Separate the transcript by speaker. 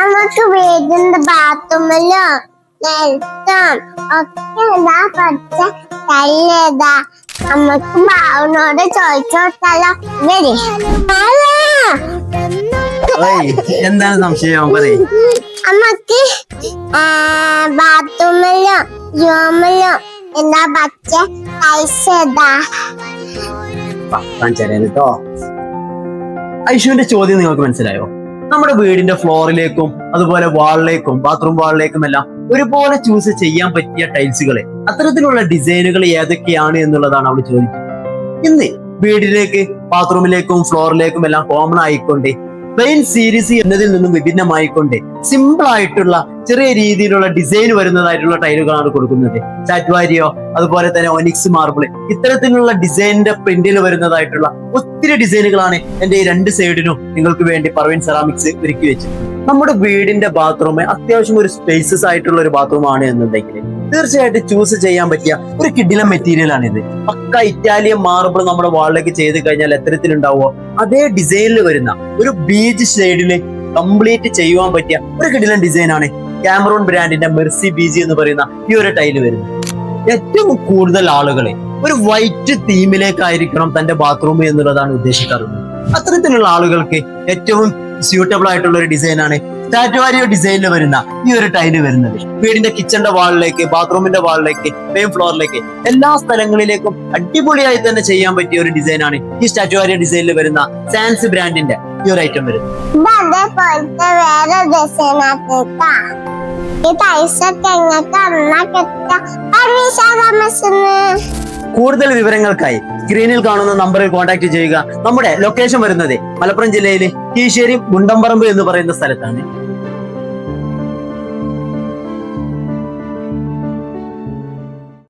Speaker 1: നമുക്ക് വീടിന്റെ ബാത്റൂമിലോ നെൽത്തും ഒക്കെ ഇതാ പച്ച കല്ലേതാ. നമുക്ക് ബാവനോട് ചോദിച്ചോട്ടാലോ. വരി
Speaker 2: എന്താണ് സംശയം? പറയ്.
Speaker 1: നമുക്ക് ബാത്റൂമിലോ റൂമിലോ എന്താ പച്ച പൈസതാ.
Speaker 2: കേട്ടോ, ഐഷുവിന്റെ ചോദ്യം നിങ്ങൾക്ക് മനസ്സിലായോ? നമ്മുടെ വീടിന്റെ ഫ്ലോറിലേക്കും അതുപോലെ വാളിലേക്കും ബാത്റൂം വാളിലേക്കും എല്ലാം ഒരുപോലെ ചൂസ് ചെയ്യാൻ പറ്റിയ ടൈൽസുകളെ, അത്തരത്തിലുള്ള ഡിസൈനുകൾ ഏതൊക്കെയാണ് എന്നുള്ളതാണ് അവൾ ചോദിക്കുന്നത്. ഇന്ന് വീടിലേക്ക് ബാത്റൂമിലേക്കും ഫ്ലോറിലേക്കും എല്ലാം കോമൺ ആയിക്കൊണ്ട് പ്ലെയിൻ സീരീസ് എന്നതിൽ നിന്നും വിഭിന്നമായിക്കൊണ്ട് സിമ്പിൾ ആയിട്ടുള്ള ചെറിയ രീതിയിലുള്ള ഡിസൈൻ വരുന്നതായിട്ടുള്ള ടൈലുകളാണ് കൊടുക്കുന്നത്. ചാറ്റ്വാരിയോ അതുപോലെ തന്നെ ഒനിക്സ് മാർബിൾ, ഇത്തരത്തിലുള്ള ഡിസൈനിന്റെ പ്രിന്റിൽ വരുന്നതായിട്ടുള്ള ഒത്തിരി ഡിസൈനുകളാണ് എന്റെ ഈ രണ്ട് സൈഡിനും നിങ്ങൾക്ക് വേണ്ടി പർവീൻ സെറാമിക്സ് ഒരുക്കി വെച്ചത്. നമ്മുടെ വീടിന്റെ ബാത്റൂം അത്യാവശ്യം ഒരു സ്പേസസ് ആയിട്ടുള്ള ഒരു ബാത്റൂം ആണ് എന്നുണ്ടെങ്കിൽ തീർച്ചയായിട്ടും ചൂസ് ചെയ്യാൻ പറ്റിയ ഒരു കിടിലം മെറ്റീരിയൽ ആണിത്. പക്ക ഇറ്റാലിയൻ മാർബിൾ നമ്മുടെ വാളിലേക്ക് ചെയ്ത് കഴിഞ്ഞാൽ എത്തരത്തിലുണ്ടാവുമോ അതേ ഡിസൈനിൽ വരുന്ന ഒരു ബീച്ച് ഷെയ്ഡില് കംപ്ലീറ്റ് ചെയ്യുവാൻ പറ്റിയ ഒരു കിടിലൻ ഡിസൈൻ ആണ് കാമറൂൺ ബ്രാൻഡിന്റെ മെർസി ബീജി എന്ന് പറയുന്ന ഈ ഒരു ടൈല് വരുന്നത്. ഏറ്റവും കൂടുതൽ ആളുകളെ ഒരു വൈറ്റ് തീമിലേക്കായിരിക്കണം തന്റെ ബാത്റൂം എന്നുള്ളതാണ് ഉദ്ദേശിക്കാറുള്ളത്. അത്തരത്തിലുള്ള ആളുകൾക്ക് ഏറ്റവും സ്യൂട്ടബിൾ ആയിട്ടുള്ള ഒരു ഡിസൈനാണ് സ്റ്റാറ്റുവാരിയോ ഡിസൈനിൽ വരുന്ന ഈ ഒരു ടൈല് വരുന്നത്. വീടിന്റെ കിച്ചന്റെ വാളിലേക്ക്, ബാത്റൂമിന്റെ വാളിലേക്ക്, മെയിൻ ഫ്ലോറിലേക്ക് എല്ലാ സ്ഥലങ്ങളിലേക്കും അടിപൊളിയായി തന്നെ ചെയ്യാൻ പറ്റിയ ഒരു ഡിസൈനാണ് ഈ സ്റ്റാറ്റുവാരിയോ ഡിസൈനിൽ വരുന്ന സാൻസ് ബ്രാൻഡിന്റെ ഈ ഒരു ഐറ്റം വരുന്നത്. കൂടുതൽ വിവരങ്ങൾക്കായി സ്ക്രീനിൽ കാണുന്ന നമ്പറിൽ കോൺടാക്ട് ചെയ്യുക. നമ്മുടെ ലൊക്കേഷൻ വരുന്നത് മലപ്പുറം ജില്ലയിലെ കീശ്ശേരി മുണ്ടമ്പറമ്പ് എന്ന് പറയുന്ന സ്ഥലത്താണ്.